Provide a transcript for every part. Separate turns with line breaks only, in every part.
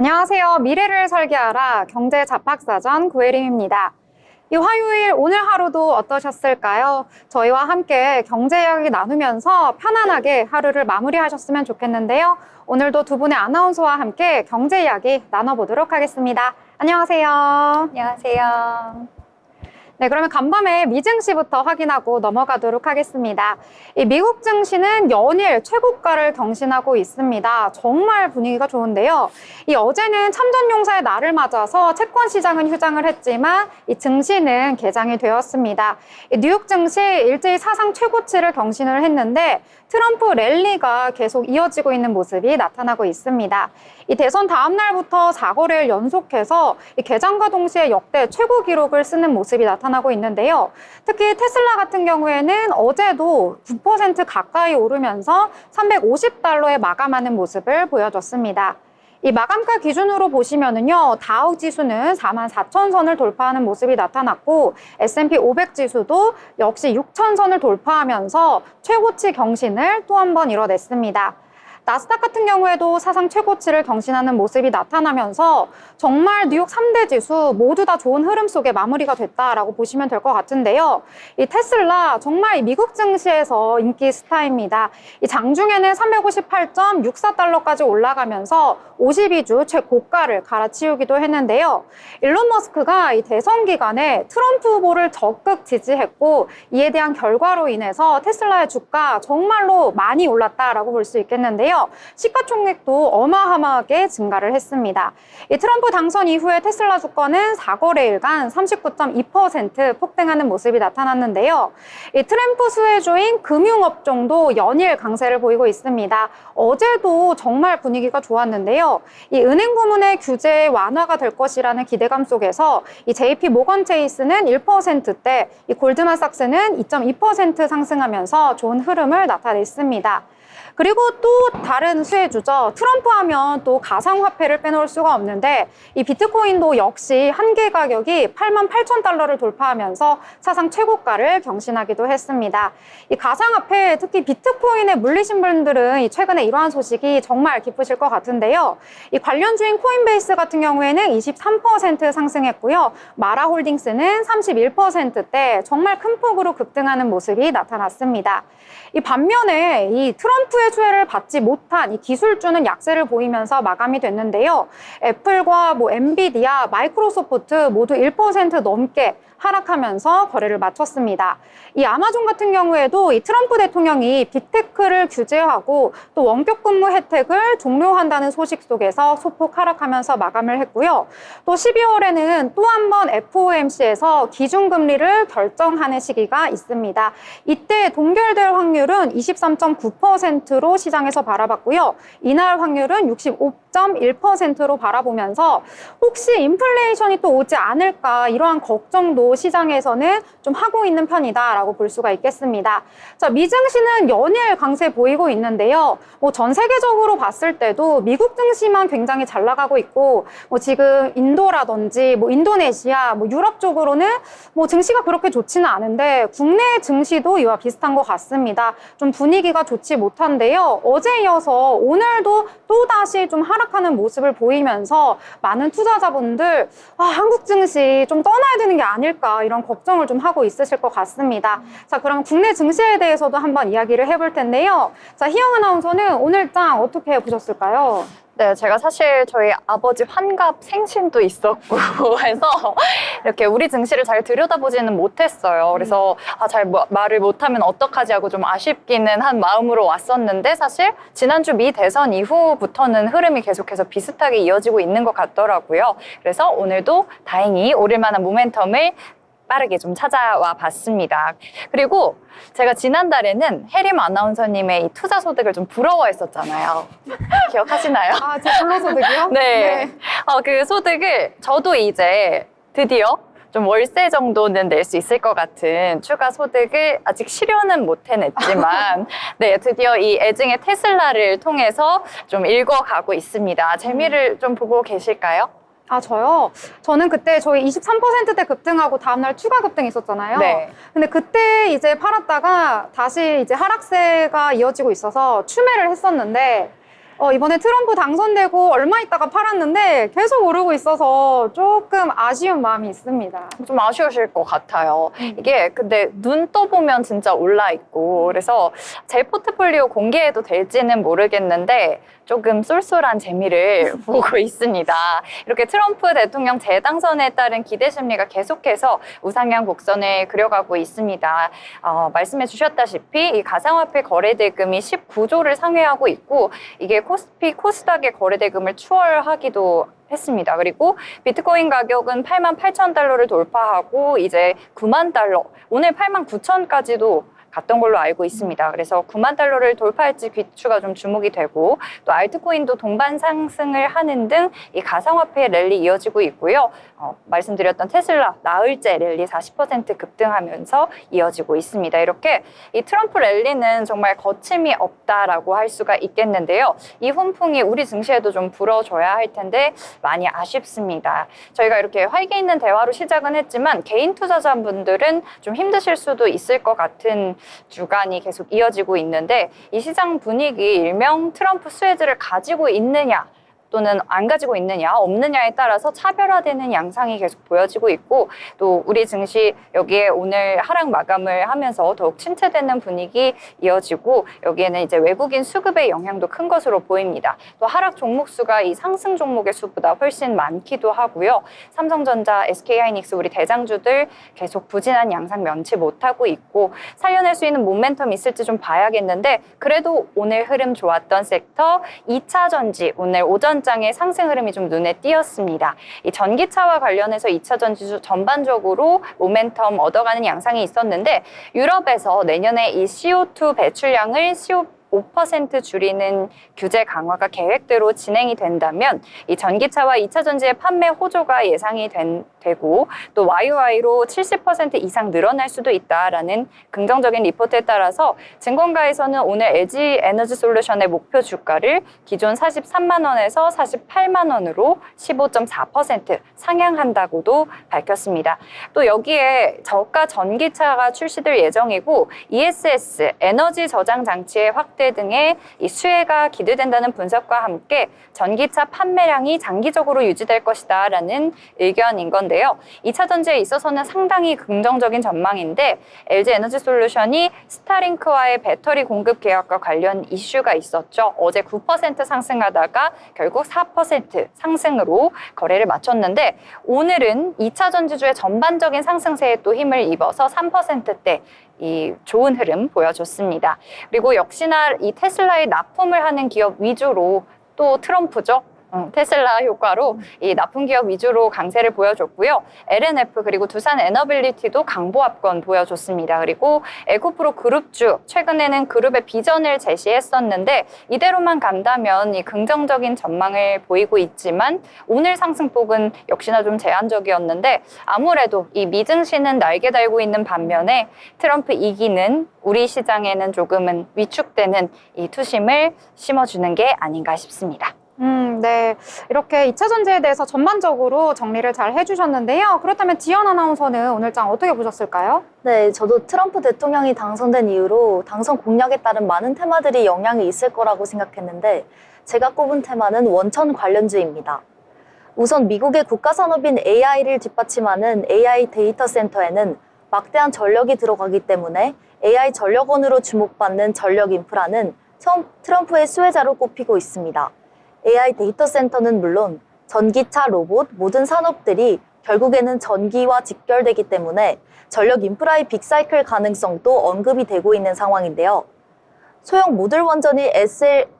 안녕하세요. 미래를 설계하라 경제 잡학사전 구혜림입니다. 이 화요일 오늘 하루도 어떠셨을까요? 저희와 함께 경제 이야기 나누면서 편안하게 하루를 마무리하셨으면 좋겠는데요. 오늘도 두 분의 아나운서와 함께 경제 이야기 나눠보도록 하겠습니다. 안녕하세요.
안녕하세요.
네, 그러면 간밤에 미 증시부터 확인하고 넘어가도록 하겠습니다. 이 미국 증시는 연일 최고가를 경신하고 있습니다. 정말 분위기가 좋은데요. 이 어제는 참전용사의 날을 맞아서 채권 시장은 휴장을 했지만 이 증시는 개장이 되었습니다. 이 뉴욕 증시 일제히 사상 최고치를 경신을 했는데 트럼프 랠리가 계속 이어지고 있는 모습이 나타나고 있습니다. 이 대선 다음 날부터 4거래일 연속해서 이 개장과 동시에 역대 최고 기록을 쓰는 모습이 나타나고 있는데요. 특히 테슬라 같은 경우에는 어제도 9% 가까이 오르면서 350달러에 마감하는 모습을 보여줬습니다. 이 마감가 기준으로 보시면은요, 다우 지수는 44,000선을 돌파하는 모습이 나타났고, S&P 500 지수도 역시 6,000선을 돌파하면서 최고치 경신을 또 한 번 이뤄냈습니다. 나스닥 같은 경우에도 사상 최고치를 경신하는 모습이 나타나면서 정말 뉴욕 3대 지수 모두 다 좋은 흐름 속에 마무리가 됐다라고 보시면 될 것 같은데요. 이 테슬라 정말 미국 증시에서 인기 스타입니다. 이 장중에는 358.64달러까지 올라가면서 52주 최고가를 갈아치우기도 했는데요. 일론 머스크가 이 대선 기간에 트럼프 후보를 적극 지지했고 이에 대한 결과로 인해서 테슬라의 주가 정말로 많이 올랐다라고 볼 수 있겠는데요. 시가총액도 어마어마하게 증가를 했습니다. 이 트럼프 당선 이후에 테슬라 주가는 4거래일간 39.2% 폭등하는 모습이 나타났는데요. 이 트럼프 수혜주인 금융업종도 연일 강세를 보이고 있습니다. 어제도 정말 분위기가 좋았는데요. 이 은행 부문의 규제 완화가 될 것이라는 기대감 속에서 이 JP 모건 체이스는 1%대, 이 골드만삭스는 2.2% 상승하면서 좋은 흐름을 나타냈습니다. 그리고 또 다른 수혜주죠. 트럼프 하면 또 가상화폐를 빼놓을 수가 없는데 이 비트코인도 역시 한계 가격이 88,000달러를 돌파하면서 사상 최고가를 경신하기도 했습니다. 이 가상화폐, 특히 비트코인에 물리신 분들은 이 최근에 이러한 소식이 정말 기쁘실 것 같은데요. 이 관련주인 코인베이스 같은 경우에는 23% 상승했고요. 마라홀딩스는 31%대 정말 큰 폭으로 급등하는 모습이 나타났습니다. 이 반면에 이 트럼프의 수혜를 받지 못한 이 기술주는 약세를 보이면서 마감이 됐는데요. 애플과 엔비디아, 마이크로소프트 모두 1% 넘게 하락하면서 거래를 마쳤습니다. 이 아마존 같은 경우에도 이 트럼프 대통령이 빅테크를 규제하고 또 원격 근무 혜택을 종료한다는 소식 속에서 소폭 하락하면서 마감을 했고요. 또 12월에는 또 한 번 FOMC에서 기준금리를 결정하는 시기가 있습니다. 이때 동결될 확률은 23.9%로 시장에서 바라봤고요. 이날 확률은 65.1%로 바라보면서 혹시 인플레이션이 또 오지 않을까 이러한 걱정도 시장에서는 좀 하고 있는 편이다라고 볼 수가 있겠습니다. 자, 미 증시는 연일 강세 보이고 있는데요. 전 세계적으로 봤을 때도 미국 증시만 굉장히 잘 나가고 있고 지금 인도라든지 인도네시아, 유럽 쪽으로는 증시가 그렇게 좋지는 않은데 국내 증시도 이와 비슷한 것 같습니다. 좀 분위기가 좋지 못한데요. 어제 이어서 오늘도 또다시 좀 하락하는 모습을 보이면서 많은 투자자분들 한국 증시 좀 떠나야 되는 게 아닐까 이런 걱정을 좀 하고 있으실 것 같습니다. 자, 그럼 국내 증시에 대해서도 한번 이야기를 해볼 텐데요. 자, 희영 아나운서는 오늘장 어떻게 보셨을까요?
네, 제가 사실 저희 아버지 환갑 생신도 있었고 해서 이렇게 우리 증시를 잘 들여다보지는 못했어요. 그래서 잘 말을 못하면 어떡하지 하고 좀 아쉽기는 한 마음으로 왔었는데 사실 지난주 미 대선 이후부터는 흐름이 계속해서 비슷하게 이어지고 있는 것 같더라고요. 그래서 오늘도 다행히 오를 만한 모멘텀을 빠르게 좀 찾아와 봤습니다. 그리고 제가 지난달에는 혜림 아나운서님의 이 투자 소득을 좀 부러워했었잖아요. 기억하시나요?
제 불로소득이요?
네. 그 소득을 저도 이제 드디어 좀 월세 정도는 낼 수 있을 것 같은 추가 소득을 아직 실현은 못 해냈지만 네, 드디어 이 애증의 테슬라를 통해서 좀 읽어가고 있습니다. 재미를 좀 보고 계실까요?
저요? 저는 그때 저희 23%대 급등하고 다음날 추가 급등이 있었잖아요.
네.
근데 그때 이제 팔았다가 다시 이제 하락세가 이어지고 있어서 추매를 했었는데 이번에 트럼프 당선되고 얼마 있다가 팔았는데 계속 오르고 있어서 조금 아쉬운 마음이 있습니다.
좀 아쉬우실 것 같아요. 이게 근데 눈 떠보면 진짜 올라 있고 그래서 제 포트폴리오 공개해도 될지는 모르겠는데 조금 쏠쏠한 재미를 보고 있습니다. 이렇게 트럼프 대통령 재당선에 따른 기대 심리가 계속해서 우상향 곡선을 그려가고 있습니다. 말씀해 주셨다시피 이 가상화폐 거래대금이 19조를 상회하고 있고 이게 코스피, 코스닥의 거래대금을 추월하기도 했습니다. 그리고 비트코인 가격은 88,000달러를 돌파하고 이제 9만 달러, 오늘 89,000까지도 갔던 걸로 알고 있습니다. 그래서 9만 달러를 돌파할지 귀추가 좀 주목이 되고 또 알트코인도 동반 상승을 하는 등 이 가상화폐 랠리 이어지고 있고요. 말씀드렸던 테슬라 나흘째 랠리 40% 급등하면서 이어지고 있습니다. 이렇게 이 트럼프 랠리는 정말 거침이 없다라고 할 수가 있겠는데요. 이 훈풍이 우리 증시에도 좀 불어줘야 할 텐데 많이 아쉽습니다. 저희가 이렇게 활기 있는 대화로 시작은 했지만 개인 투자자분들은 좀 힘드실 수도 있을 것 같은 주간이 계속 이어지고 있는데 이 시장 분위기 일명 트럼프 스웨즈를 가지고 있느냐 또는 안 가지고 있느냐 없느냐에 따라서 차별화되는 양상이 계속 보여지고 있고 또 우리 증시 여기에 오늘 하락 마감을 하면서 더욱 침체되는 분위기 이어지고 여기에는 이제 외국인 수급의 영향도 큰 것으로 보입니다. 또 하락 종목 수가 이 상승 종목의 수보다 훨씬 많기도 하고요. 삼성전자, SK하이닉스 우리 대장주들 계속 부진한 양상 면치 못하고 있고 살려낼 수 있는 모멘텀 있을지 좀 봐야겠는데 그래도 오늘 흐름 좋았던 섹터 2차 전지 오늘 오전 장의 상승 흐름이 좀 눈에 띄었습니다. 이 전기차와 관련해서 2차 전지 전반적으로 모멘텀 얻어가는 양상이 있었는데 유럽에서 내년에 이 CO2 배출량을 5% 줄이는 규제 강화가 계획대로 진행이 된다면 이 전기차와 2차 전지의 판매 호조가 예상이 되고 또 YOY로 70% 이상 늘어날 수도 있다라는 긍정적인 리포트에 따라서 증권가에서는 오늘 LG 에너지 솔루션의 목표 주가를 기존 43만 원에서 48만 원으로 15.4% 상향한다고도 밝혔습니다. 또 여기에 저가 전기차가 출시될 예정이고 ESS 에너지 저장 장치의 확대 등의 이 수혜가 기대된다는 분석과 함께 전기차 판매량이 장기적으로 유지될 것이다라는 의견인 건데요. 2차 전지에 있어서는 상당히 긍정적인 전망인데 LG 에너지 솔루션이 스타링크와의 배터리 공급 계약과 관련 이슈가 있었죠. 어제 9% 상승하다가 결국 4% 상승으로 거래를 마쳤는데 오늘은 2차 전지주의 전반적인 상승세에 또 힘을 입어서 3%대 이 좋은 흐름 보여줬습니다. 그리고 역시나 이 테슬라의 납품을 하는 기업 위주로 또 트럼프죠. 테슬라 효과로 이 납품 기업 위주로 강세를 보여줬고요. LNF 그리고 두산 에너빌리티도 강보합권 보여줬습니다. 그리고 에코프로 그룹주 최근에는 그룹의 비전을 제시했었는데 이대로만 간다면 이 긍정적인 전망을 보이고 있지만 오늘 상승폭은 역시나 좀 제한적이었는데 아무래도 이 미증시는 날개 달고 있는 반면에 트럼프 2기는 우리 시장에는 조금은 위축되는 이 투심을 심어주는 게 아닌가 싶습니다.
네. 이렇게 2차 전지에 대해서 전반적으로 정리를 잘 해주셨는데요. 그렇다면 지연 아나운서는 오늘 장 어떻게 보셨을까요?
네, 저도 트럼프 대통령이 당선된 이후로 당선 공약에 따른 많은 테마들이 영향이 있을 거라고 생각했는데 제가 꼽은 테마는 원천 관련주입니다. 우선 미국의 국가산업인 AI를 뒷받침하는 AI 데이터 센터에는 막대한 전력이 들어가기 때문에 AI 전력원으로 주목받는 전력 인프라는 트럼프의 수혜자로 꼽히고 있습니다. AI 데이터 센터는 물론 전기차, 로봇, 모든 산업들이 결국에는 전기와 직결되기 때문에 전력 인프라의 빅사이클 가능성도 언급이 되고 있는 상황인데요. 소형 모듈 원전이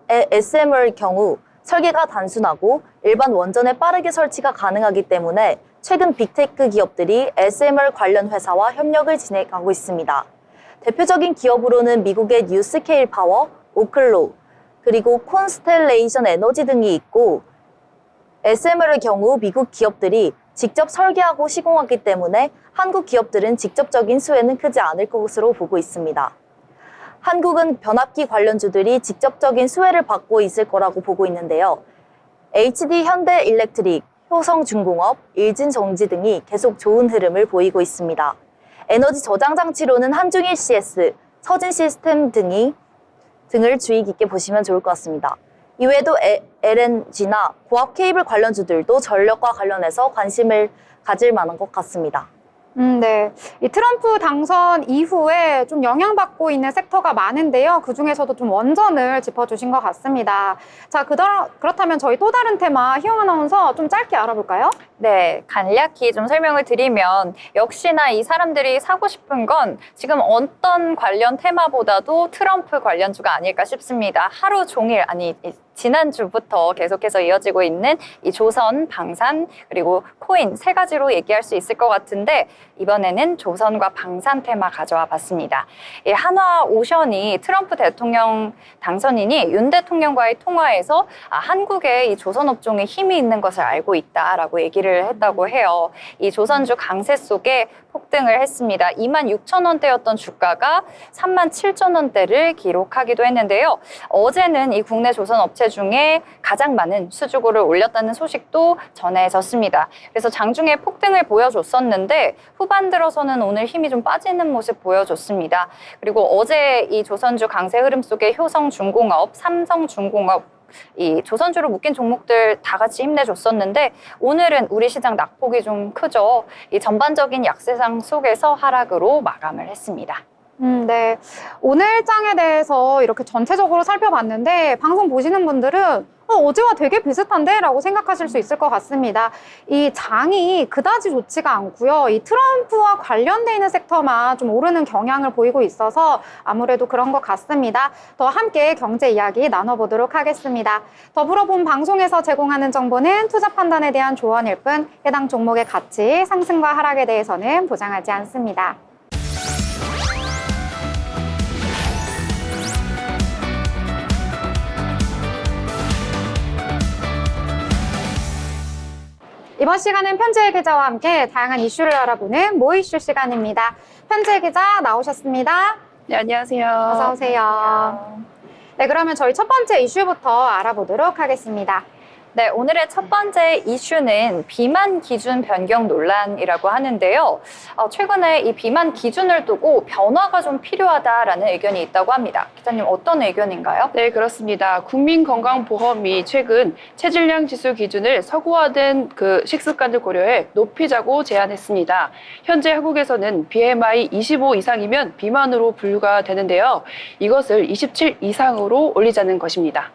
SMR의 경우 설계가 단순하고 일반 원전에 빠르게 설치가 가능하기 때문에 최근 빅테크 기업들이 SMR 관련 회사와 협력을 진행하고 있습니다. 대표적인 기업으로는 미국의 뉴스케일 파워, 오클로, 그리고 콘스텔레이션 에너지 등이 있고 SMR의 경우 미국 기업들이 직접 설계하고 시공하기 때문에 한국 기업들은 직접적인 수혜는 크지 않을 것으로 보고 있습니다. 한국은 변압기 관련주들이 직접적인 수혜를 받고 있을 거라고 보고 있는데요. HD 현대일렉트릭, 효성중공업, 일진정지 등이 계속 좋은 흐름을 보이고 있습니다. 에너지 저장 장치로는 한중일 CS, 서진 시스템 등을 주의 깊게 보시면 좋을 것 같습니다. 이외에도 LNG나 고압 케이블 관련주들도 전력과 관련해서 관심을 가질 만한 것 같습니다.
네. 이 트럼프 당선 이후에 좀 영향받고 있는 섹터가 많은데요. 그중에서도 좀 원전을 짚어주신 것 같습니다. 자, 그렇다면 저희 또 다른 테마 희영 아나운서 좀 짧게 알아볼까요?
네, 간략히 좀 설명을 드리면 역시나 이 사람들이 사고 싶은 건 지금 어떤 관련 테마보다도 트럼프 관련주가 아닐까 싶습니다. 하루 종일, 아니 지난주부터 계속해서 이어지고 있는 이 조선, 방산, 그리고 코인 세 가지로 얘기할 수 있을 것 같은데 이번에는 조선과 방산 테마 가져와 봤습니다. 이 한화오션이 트럼프 대통령 당선인이 윤 대통령과의 통화에서 한국에 이 조선업종에 힘이 있는 것을 알고 있다라고 얘기를 했다고 해요. 이 조선주 강세 속에 폭등을 했습니다. 26,000원대였던 주가가 37,000원대를 기록하기도 했는데요. 어제는 이 국내 조선 업체 중에 가장 많은 수주고를 올렸다는 소식도 전해졌습니다. 그래서 장중에 폭등을 보여줬었는데 후반 들어서는 오늘 힘이 좀 빠지는 모습 보여줬습니다. 그리고 어제 이 조선주 강세 흐름 속에 효성중공업, 삼성중공업 이 조선주로 묶인 종목들 다 같이 힘내줬었는데 오늘은 우리 시장 낙폭이 좀 크죠. 이 전반적인 약세상 속에서 하락으로 마감을 했습니다.
네. 오늘 장에 대해서 이렇게 전체적으로 살펴봤는데 방송 보시는 분들은 어제와 되게 비슷한데? 라고 생각하실 수 있을 것 같습니다. 이 장이 그다지 좋지가 않고요. 이 트럼프와 관련돼 있는 섹터만 좀 오르는 경향을 보이고 있어서 아무래도 그런 것 같습니다. 더 함께 경제 이야기 나눠보도록 하겠습니다. 더불어 본 방송에서 제공하는 정보는 투자 판단에 대한 조언일 뿐 해당 종목의 가치, 상승과 하락에 대해서는 보장하지 않습니다. 이번 시간은 편지의 기자와 함께 다양한 이슈를 알아보는 모 이슈 시간입니다. 편지의 기자 나오셨습니다.
네, 안녕하세요.
어서 오세요. 네, 그러면 저희 첫 번째 이슈부터 알아보도록 하겠습니다.
네, 오늘의 첫 번째 이슈는 비만 기준 변경 논란이라고 하는데요. 최근에 이 비만 기준을 두고 변화가 좀 필요하다라는 의견이 있다고 합니다. 기자님, 어떤 의견인가요?
네, 그렇습니다. 국민건강보험이 최근 체질량 지수 기준을 서구화된 그 식습관을 고려해 높이자고 제안했습니다. 현재 한국에서는 BMI 25 이상이면 비만으로 분류가 되는데요. 이것을 27 이상으로 올리자는 것입니다.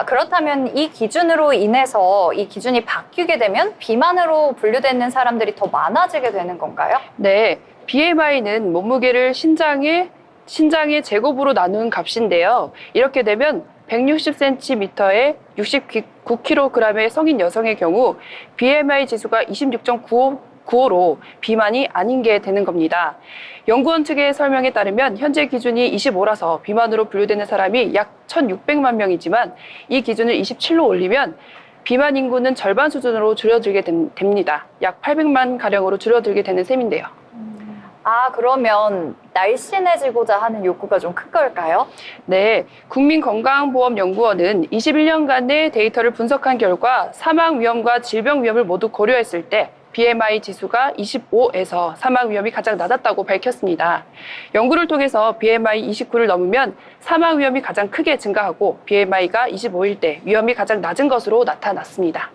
그렇다면 이 기준으로 인해서 이 기준이 바뀌게 되면 비만으로 분류되는 사람들이 더 많아지게 되는 건가요?
네, BMI는 몸무게를 신장의 제곱으로 나눈 값인데요. 이렇게 되면 160cm에 69kg의 성인 여성의 경우 BMI 지수가 26.95로 비만이 아닌 게 되는 겁니다. 연구원 측의 설명에 따르면 현재 기준이 25라서 비만으로 분류되는 사람이 약 1,600만 명이지만 이 기준을 27로 올리면 비만 인구는 절반 수준으로 줄어들게 됩니다. 약 800만 가량으로 줄어들게 되는 셈인데요.
그러면 날씬해지고자 하는 욕구가 좀 큰 걸까요?
네, 국민건강보험연구원은 21년간의 데이터를 분석한 결과 사망 위험과 질병 위험을 모두 고려했을 때 BMI 지수가 25에서 사망 위험이 가장 낮았다고 밝혔습니다. 연구를 통해서 BMI 29를 넘으면 사망 위험이 가장 크게 증가하고 BMI가 25일 때 위험이 가장 낮은 것으로 나타났습니다.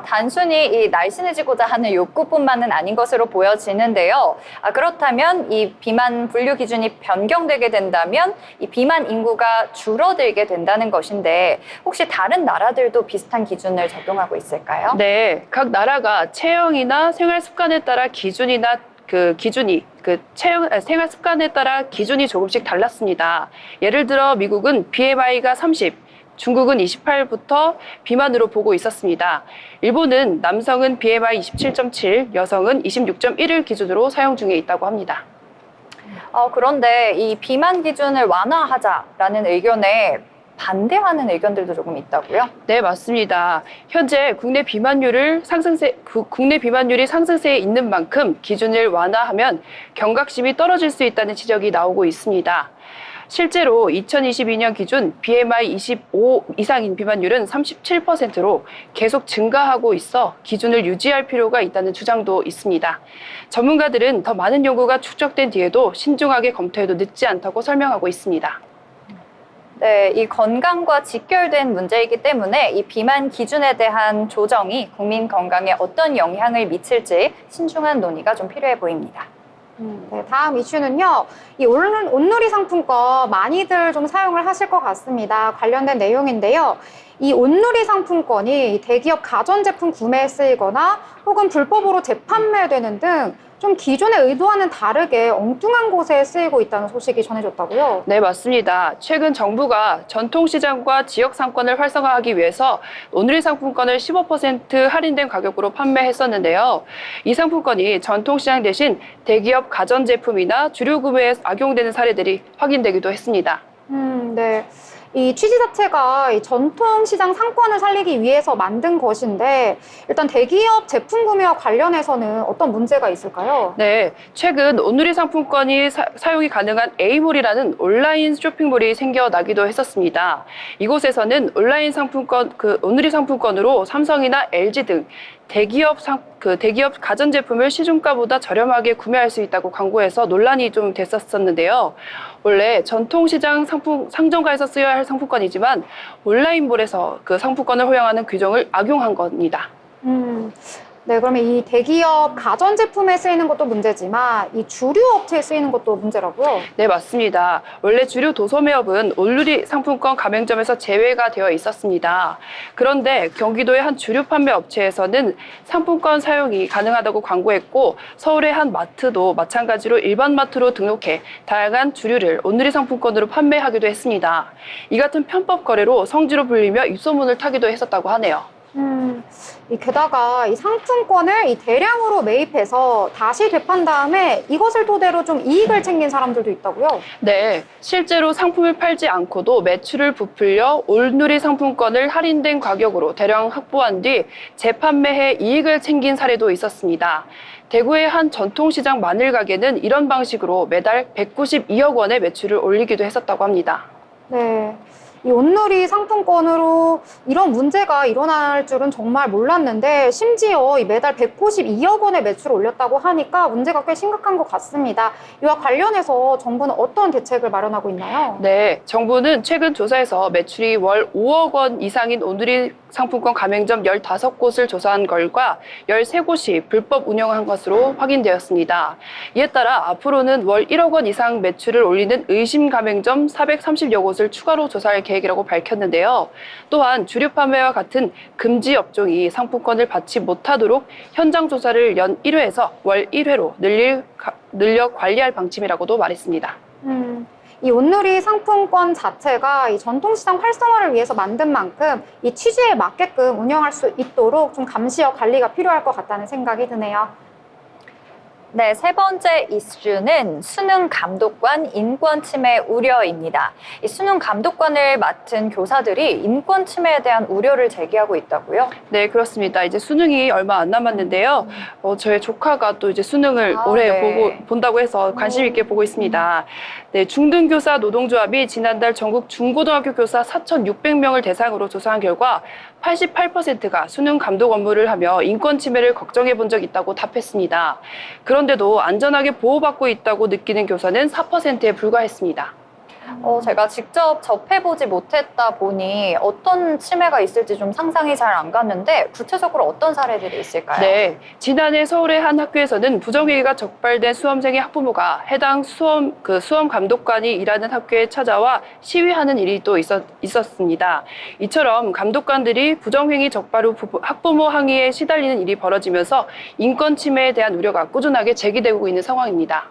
단순히 이 날씬해지고자 하는 욕구뿐만은 아닌 것으로 보여지는데요. 그렇다면 이 비만 분류 기준이 변경되게 된다면 이 비만 인구가 줄어들게 된다는 것인데 혹시 다른 나라들도 비슷한 기준을 적용하고 있을까요?
네, 각 나라가 체형이나 생활 습관에 따라 생활 습관에 따라 기준이 조금씩 달랐습니다. 예를 들어 미국은 BMI가 30, 중국은 28부터 비만으로 보고 있었습니다. 일본은 남성은 BMI 27.7, 여성은 26.1을 기준으로 사용 중에 있다고 합니다.
그런데 이 비만 기준을 완화하자라는 의견에 반대하는 의견들도 조금 있다고요?
네, 맞습니다. 현재 국내 비만율이 상승세에 있는 만큼 기준을 완화하면 경각심이 떨어질 수 있다는 지적이 나오고 있습니다. 실제로 2022년 기준 BMI 25 이상인 비만율은 37%로 계속 증가하고 있어 기준을 유지할 필요가 있다는 주장도 있습니다. 전문가들은 더 많은 연구가 축적된 뒤에도 신중하게 검토해도 늦지 않다고 설명하고 있습니다.
네, 이 건강과 직결된 문제이기 때문에 이 비만 기준에 대한 조정이 국민 건강에 어떤 영향을 미칠지 신중한 논의가 좀 필요해 보입니다.
네, 다음 이슈는요. 이 온누리 상품권 많이들 좀 사용을 하실 것 같습니다. 관련된 내용인데요. 이 온누리 상품권이 대기업 가전제품 구매에 쓰이거나 혹은 불법으로 재판매되는 등 좀 기존의 의도와는 다르게 엉뚱한 곳에 쓰이고 있다는 소식이 전해졌다고요?
네, 맞습니다. 최근 정부가 전통시장과 지역상권을 활성화하기 위해서 온누리 상품권을 15% 할인된 가격으로 판매했었는데요. 이 상품권이 전통시장 대신 대기업 가전제품이나 주류 구매에 악용되는 사례들이 확인되기도 했습니다.
네. 이 취지 자체가 이 전통시장 상권을 살리기 위해서 만든 것인데 일단 대기업 제품 구매와 관련해서는 어떤 문제가 있을까요?
네, 최근 온누리 상품권이 사용이 가능한 A몰이라는 온라인 쇼핑몰이 생겨나기도 했었습니다. 이곳에서는 온라인 상품권, 온누리 상품권으로 삼성이나 LG 등 대기업 가전제품을 시중가보다 저렴하게 구매할 수 있다고 광고해서 논란이 좀 됐었는데요. 원래 전통시장 상점가에서 쓰여야 할 상품권이지만 온라인몰에서 그 상품권을 허용하는 규정을 악용한 겁니다.
네, 그러면 이 대기업 가전제품에 쓰이는 것도 문제지만 이 주류 업체에 쓰이는 것도 문제라고요?
네, 맞습니다. 원래 주류 도소매업은 온누리 상품권 가맹점에서 제외가 되어 있었습니다. 그런데 경기도의 한 주류 판매 업체에서는 상품권 사용이 가능하다고 광고했고 서울의 한 마트도 마찬가지로 일반 마트로 등록해 다양한 주류를 온누리 상품권으로 판매하기도 했습니다. 이 같은 편법 거래로 성지로 불리며 입소문을 타기도 했었다고 하네요.
게다가 이 상품권을 이 대량으로 매입해서 다시 되판 다음에 이것을 토대로 좀 이익을 챙긴 사람들도 있다고요?
네, 실제로 상품을 팔지 않고도 매출을 부풀려 온누리 상품권을 할인된 가격으로 대량 확보한 뒤 재판매해 이익을 챙긴 사례도 있었습니다. 대구의 한 전통시장 마늘 가게는 이런 방식으로 매달 192억 원의 매출을 올리기도 했었다고 합니다.
네. 이 온누리 상품권으로 이런 문제가 일어날 줄은 정말 몰랐는데 심지어 이 매달 192억 원의 매출을 올렸다고 하니까 문제가 꽤 심각한 것 같습니다. 이와 관련해서 정부는 어떤 대책을 마련하고 있나요?
네, 정부는 최근 조사에서 매출이 월 5억 원 이상인 온누리 상품권 가맹점 15곳을 조사한 결과 13곳이 불법 운영한 것으로 확인되었습니다. 이에 따라 앞으로는 월 1억 원 이상 매출을 올리는 의심 가맹점 430여 곳을 추가로 조사할 계획이라고 밝혔는데요. 또한 주류 판매와 같은 금지 업종이 상품권을 받지 못하도록 현장 조사를 연 1회에서 월 1회로 늘려 관리할 방침이라고도 말했습니다.
이 온누리 상품권 자체가 이 전통시장 활성화를 위해서 만든 만큼 이 취지에 맞게끔 운영할 수 있도록 좀 감시와 관리가 필요할 것 같다는 생각이 드네요.
네, 세 번째 이슈는 수능 감독관 인권 침해 우려입니다. 이 수능 감독관을 맡은 교사들이 인권 침해에 대한 우려를 제기하고 있다고요?
네, 그렇습니다. 이제 수능이 얼마 안 남았는데요. 저희 조카가 또 이제 수능을 올해
네.
본다고 해서 관심 있게 보고 있습니다. 네, 중등교사 노동조합이 지난달 전국 중고등학교 교사 4,600명을 대상으로 조사한 결과 88%가 수능 감독 업무를 하며 인권 침해를 걱정해 본 적 있다고 답했습니다. 그런데도 안전하게 보호받고 있다고 느끼는 교사는 4%에 불과했습니다.
제가 직접 접해보지 못했다 보니 어떤 침해가 있을지 좀 상상이 잘 안 갔는데 구체적으로 어떤 사례들이 있을까요?
네, 지난해 서울의 한 학교에서는 부정행위가 적발된 수험생의 학부모가 해당 수험 감독관이 일하는 학교에 찾아와 시위하는 일이 또 있었습니다. 이처럼 감독관들이 부정행위 적발 후 학부모 항의에 시달리는 일이 벌어지면서 인권 침해에 대한 우려가 꾸준하게 제기되고 있는 상황입니다.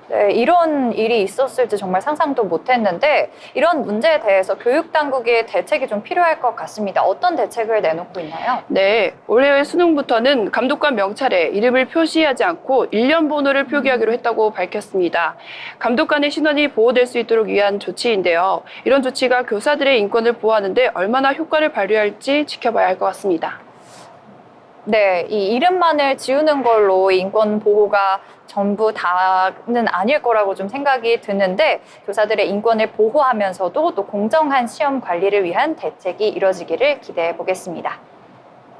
네, 이런 일이 있었을지 정말 상상도 못했는데 이런 문제에 대해서 교육당국의 대책이 좀 필요할 것 같습니다. 어떤 대책을 내놓고 있나요?
네, 올해 수능부터는 감독관 명찰에 이름을 표시하지 않고 일련 번호를 표기하기로 했다고 밝혔습니다. 감독관의 신원이 보호될 수 있도록 위한 조치인데요. 이런 조치가 교사들의 인권을 보호하는 데 얼마나 효과를 발휘할지 지켜봐야 할 것 같습니다.
네, 이 이름만을 지우는 걸로 인권 보호가 전부 다는 아닐 거라고 좀 생각이 드는데 교사들의 인권을 보호하면서도 또 공정한 시험 관리를 위한 대책이 이뤄지기를 기대해 보겠습니다.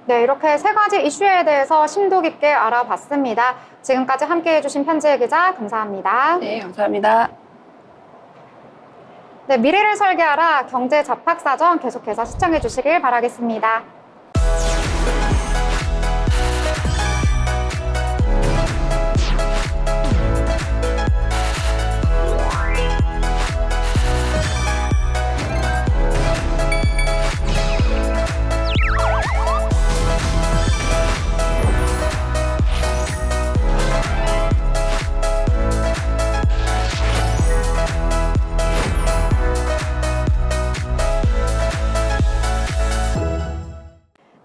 네, 이렇게 세 가지 이슈에 대해서 심도 깊게 알아봤습니다. 지금까지 함께해 주신 편지혜 기자 감사합니다.
네, 감사합니다.
네, 미래를 설계하라 경제 잡학사전 계속해서 시청해 주시길 바라겠습니다.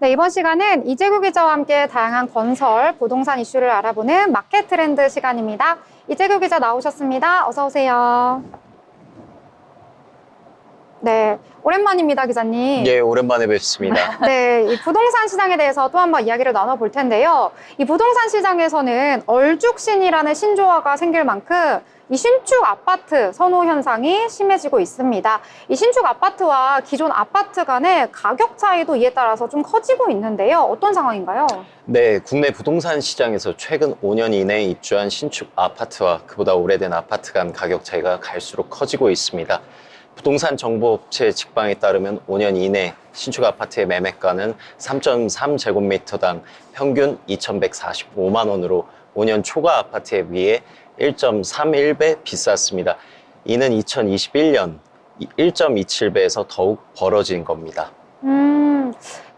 네, 이번 시간은 이재구 기자와 함께 다양한 건설, 부동산 이슈를 알아보는 마켓 트렌드 시간입니다. 이재구 기자 나오셨습니다. 어서 오세요. 네, 오랜만입니다, 기자님.
예, 오랜만에 뵙습니다.
네, 이 부동산 시장에 대해서 또 한번 이야기를 나눠볼 텐데요. 이 부동산 시장에서는 얼죽신이라는 신조어가 생길 만큼 이 신축 아파트 선호 현상이 심해지고 있습니다. 이 신축 아파트와 기존 아파트 간의 가격 차이도 이에 따라서 좀 커지고 있는데요. 어떤 상황인가요?
네, 국내 부동산 시장에서 최근 5년 이내에 입주한 신축 아파트와 그보다 오래된 아파트 간 가격 차이가 갈수록 커지고 있습니다. 부동산 정보업체 직방에 따르면 5년 이내 신축 아파트의 매매가는 3.3제곱미터당 평균 2,145만 원으로 5년 초과 아파트에 비해 1.31배 비쌌습니다. 이는 2021년 1.27배에서 더욱 벌어진 겁니다.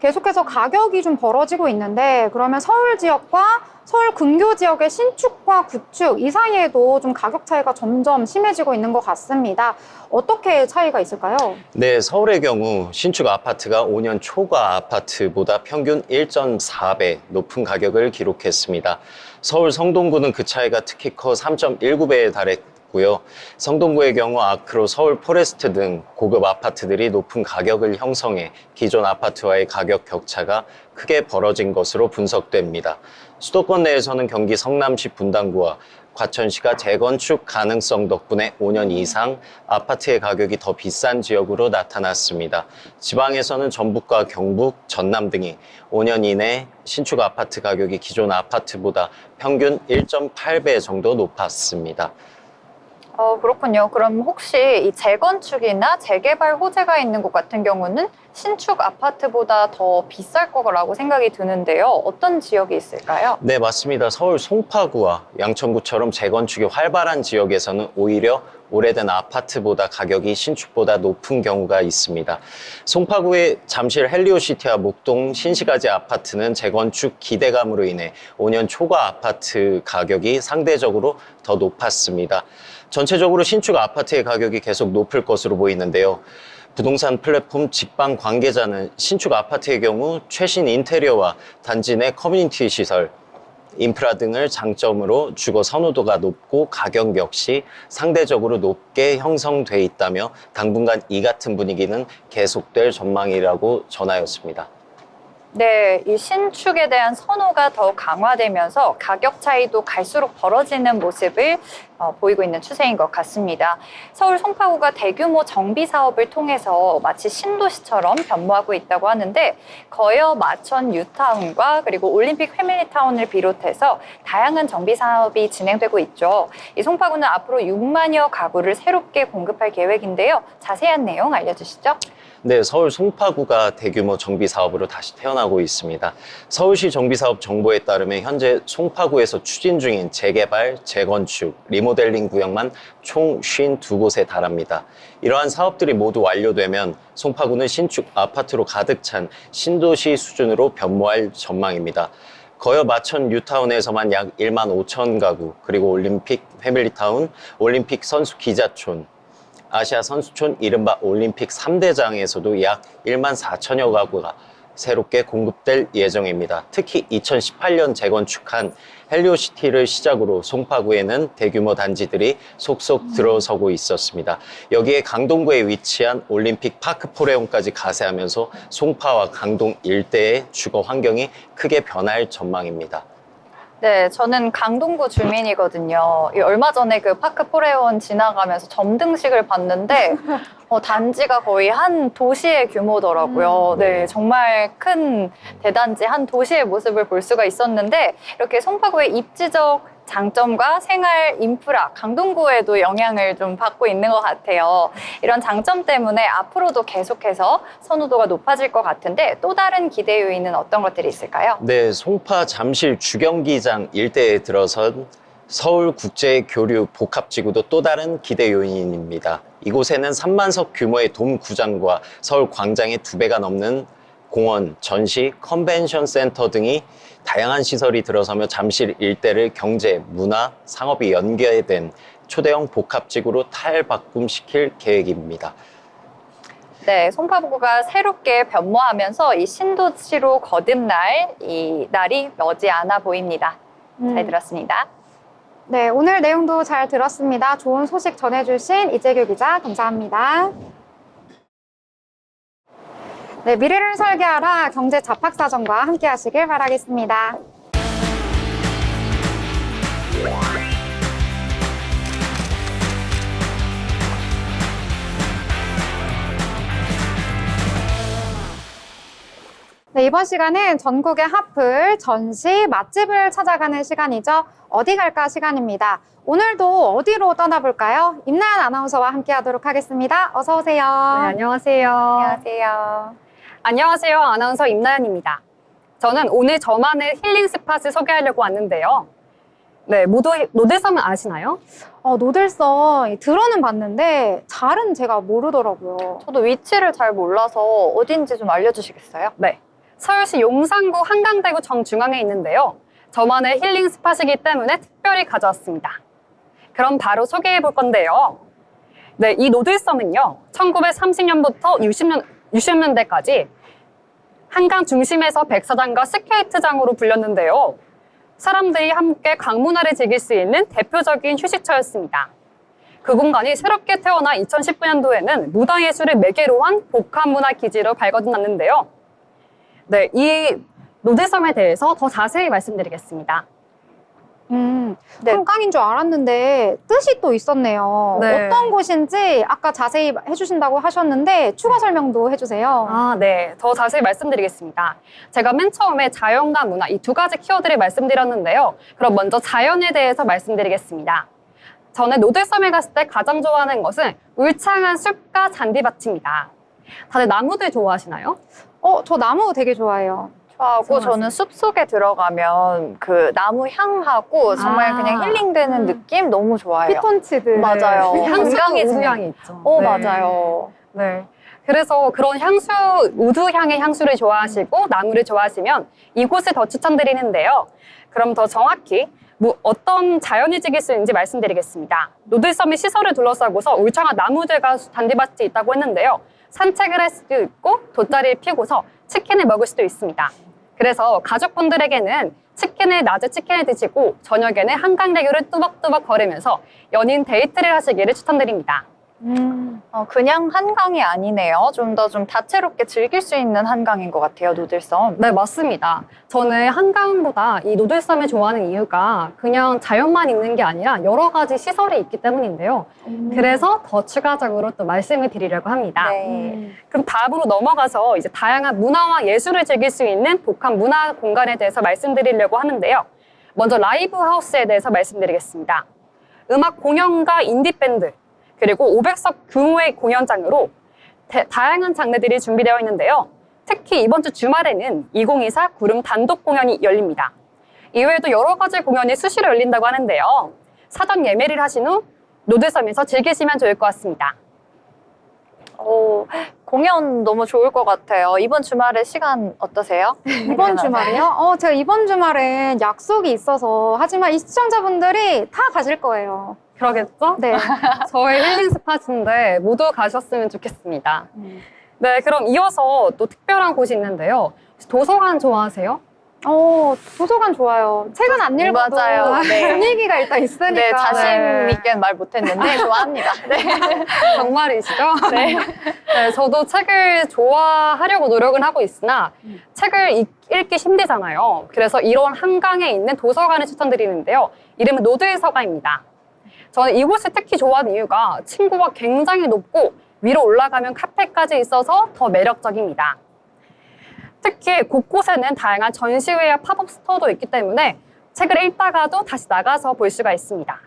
계속해서 가격이 좀 벌어지고 있는데 그러면 서울 지역과 서울 근교 지역의 신축과 구축 이 사이에도 좀 가격 차이가 점점 심해지고 있는 것 같습니다. 어떻게 차이가 있을까요?
네, 서울의 경우 신축 아파트가 5년 초과 아파트보다 평균 1.4배 높은 가격을 기록했습니다. 서울 성동구는 그 차이가 특히 커 3.19배에 달했고요. 성동구의 경우 아크로 서울 포레스트 등 고급 아파트들이 높은 가격을 형성해 기존 아파트와의 가격 격차가 크게 벌어진 것으로 분석됩니다. 수도권 내에서는 경기 성남시 분당구와 과천시가 재건축 가능성 덕분에 5년 이상 아파트의 가격이 더 비싼 지역으로 나타났습니다. 지방에서는 전북과 경북, 전남 등이 5년 이내 신축 아파트 가격이 기존 아파트보다 평균 1.8배 정도 높았습니다.
그렇군요. 그럼 혹시 이 재건축이나 재개발 호재가 있는 곳 같은 경우는 신축 아파트보다 더 비쌀 거라고 생각이 드는데요. 어떤 지역이 있을까요?
네, 맞습니다. 서울 송파구와 양천구처럼 재건축이 활발한 지역에서는 오히려 오래된 아파트보다 가격이 신축보다 높은 경우가 있습니다. 송파구의 잠실 헬리오시티와 목동 신시가지 아파트는 재건축 기대감으로 인해 5년 초과 아파트 가격이 상대적으로 더 높았습니다. 전체적으로 신축 아파트의 가격이 계속 높을 것으로 보이는데요. 부동산 플랫폼 직방 관계자는 신축 아파트의 경우 최신 인테리어와 단지 내 커뮤니티 시설, 인프라 등을 장점으로 주거 선호도가 높고 가격 역시 상대적으로 높게 형성돼 있다며 당분간 이 같은 분위기는 계속될 전망이라고 전하였습니다.
네, 이 신축에 대한 선호가 더 강화되면서 가격 차이도 갈수록 벌어지는 모습을 보이고 있는 추세인 것 같습니다. 서울 송파구가 대규모 정비 사업을 통해서 마치 신도시처럼 변모하고 있다고 하는데 거여 마천 뉴타운과 그리고 올림픽 패밀리타운을 비롯해서 다양한 정비 사업이 진행되고 있죠. 이 송파구는 앞으로 6만여 가구를 새롭게 공급할 계획인데요. 자세한 내용 알려주시죠.
네, 서울 송파구가 대규모 정비 사업으로 다시 태어나고 있습니다. 서울시 정비사업 정보에 따르면 현재 송파구에서 추진 중인 재개발, 재건축, 리모델링 구역만 총 52곳에 달합니다. 이러한 사업들이 모두 완료되면 송파구는 신축 아파트로 가득 찬 신도시 수준으로 변모할 전망입니다. 거여 마천 뉴타운에서만 약 1만 5천 가구, 그리고 올림픽 패밀리타운, 올림픽 선수 기자촌, 아시아 선수촌 이른바 올림픽 3대장에서도 약 1만 4천여 가구가 새롭게 공급될 예정입니다. 특히 2018년 재건축한 헬리오시티를 시작으로 송파구에는 대규모 단지들이 속속 들어서고 있었습니다. 여기에 강동구에 위치한 올림픽 파크 포레온까지 가세하면서 송파와 강동 일대의 주거 환경이 크게 변할 전망입니다.
네, 저는 강동구 주민이거든요. 얼마 전에 그 파크 포레온 지나가면서 점등식을 봤는데 단지가 거의 한 도시의 규모더라고요. 네, 정말 큰 대단지 한 도시의 모습을 볼 수가 있었는데 이렇게 송파구의 입지적 장점과 생활 인프라, 강동구에도 영향을 좀 받고 있는 것 같아요. 이런 장점 때문에 앞으로도 계속해서 선호도가 높아질 것 같은데 또 다른 기대 요인은 어떤 것들이 있을까요?
네, 송파 잠실 주경기장 일대에 들어선 서울국제교류 복합지구도 또 다른 기대 요인입니다. 이곳에는 3만석 규모의 돔 구장과 서울 광장의 2배가 넘는 공원, 전시, 컨벤션 센터 등이 다양한 시설이 들어서며 잠실 일대를 경제, 문화, 상업이 연계된 초대형 복합지구로 탈바꿈시킬 계획입니다.
네, 송파구가 새롭게 변모하면서 이 신도시로 거듭날 이 날이 머지않아 보입니다. 잘 들었습니다.
네, 오늘 내용도 잘 들었습니다. 좋은 소식 전해주신 이재규 기자 감사합니다. 네, 미래를 설계하라 경제 잡학사전과 함께 하시길 바라겠습니다. 네, 이번 시간은 전국의 핫플, 전시, 맛집을 찾아가는 시간이죠. 어디 갈까 시간입니다. 오늘도 어디로 떠나볼까요? 임나연 아나운서와 함께 하도록 하겠습니다. 어서 오세요.
네, 안녕하세요.
안녕하세요.
안녕하세요. 아나운서 임나연입니다. 저는 오늘 저만의 힐링 스팟을 소개하려고 왔는데요. 네, 모두 노들섬은 아시나요?
노들섬 들어는 봤는데 잘은 제가 모르더라고요.
저도 위치를 잘 몰라서 어딘지 좀 알려주시겠어요?
네. 서울시 용산구 한강대구 정중앙에 있는데요. 저만의 힐링 스팟이기 때문에 특별히 가져왔습니다. 그럼 바로 소개해 볼 건데요. 네, 이 노들섬은요, 1930년부터 60년대까지 한강 중심에서 백사장과 스케이트장으로 불렸는데요. 사람들이 함께 강문화를 즐길 수 있는 대표적인 휴식처였습니다. 그 공간이 새롭게 태어나 2019년도에는 문화예술을 매개로 한 복합문화기지로 발돋났는데요. 네, 이 노들섬에 대해서 더 자세히 말씀드리겠습니다.
네.
한강인 줄 알았는데 뜻이 또 있었네요.
네.
어떤 곳인지 아까 자세히 해주신다고 하셨는데 추가 설명도 해주세요.
아, 네. 더 자세히 말씀드리겠습니다. 제가 맨 처음에 자연과 문화 이 두 가지 키워드를 말씀드렸는데요. 그럼 먼저 자연에 대해서 말씀드리겠습니다. 저는 노들섬에 갔을 때 가장 좋아하는 것은 울창한 숲과 잔디밭입니다. 다들 나무들 좋아하시나요?
저 나무 되게 좋아해요.
좋아하고 저는 숲속에 들어가면 그 나무 향하고 정말 그냥 힐링되는 느낌 너무 좋아해요.
피톤치드.
맞아요.
향수,
건강해지는-
우두향이 있죠. 네.
맞아요.
네. 그래서 그런 향수, 우두향의 향수를 좋아하시고 나무를 좋아하시면 이곳을 더 추천드리는데요. 그럼 더 정확히 어떤 자연이 즐길 수 있는지 말씀드리겠습니다. 노들섬이 시설을 둘러싸고서 울창한 나무들과 잔디밭이 있다고 했는데요. 산책을 할 수도 있고 돗자리를 피고서 치킨을 먹을 수도 있습니다. 그래서 가족분들에게는 낮에 치킨을 드시고 저녁에는 한강대교를 뚜벅뚜벅 걸으면서 연인 데이트를 하시기를 추천드립니다.
그냥 한강이 아니네요. 좀 더 다채롭게 즐길 수 있는 한강인 것 같아요, 노들섬.
네, 맞습니다. 저는 한강보다 이 노들섬을 좋아하는 이유가 그냥 자연만 있는 게 아니라 여러 가지 시설이 있기 때문인데요. 그래서 더 추가적으로 또 말씀을 드리려고 합니다.
네.
그럼 다음으로 넘어가서 이제 다양한 문화와 예술을 즐길 수 있는 복합 문화 공간에 대해서 말씀드리려고 하는데요. 먼저 라이브 하우스에 대해서 말씀드리겠습니다. 음악 공연과 인디밴드, 그리고 500석 규모의 공연장으로 다양한 장르들이 준비되어 있는데요. 특히 이번 주 주말에는 2024 구름 단독 공연이 열립니다. 이외에도 여러 가지 공연이 수시로 열린다고 하는데요. 사전 예매를 하신 후 노들섬에서 즐기시면 좋을 것 같습니다.
공연 너무 좋을 것 같아요. 이번 주말에 시간 어떠세요?
이번 주말이요? 제가 이번 주말엔 약속이 있어서 하지만 이 시청자분들이 다 가실 거예요.
그러겠죠?
네.
저의 힐링 스팟인데 모두 가셨으면 좋겠습니다. 네, 그럼 이어서 또 특별한 곳이 있는데요. 혹시 도서관 좋아하세요?
도서관 좋아요. 책은 안 읽어도
맞아요. 네.
분위기가 일단 있으니까.
네, 자신
네.
있게 말 못했는데 좋아합니다. 네.
정말이시죠? 네. 네, 저도 책을 좋아하려고 노력은 하고 있으나 책을 읽기 힘들잖아요. 그래서 이런 한강에 있는 도서관을 추천드리는데요. 이름은 노들서가입니다. 저는 이곳을 특히 좋아하는 이유가 층고가 굉장히 높고 위로 올라가면 카페까지 있어서 더 매력적입니다. 특히 곳곳에는 다양한 전시회와 팝업 스토어도 있기 때문에 책을 읽다가도 다시 나가서 볼 수가 있습니다.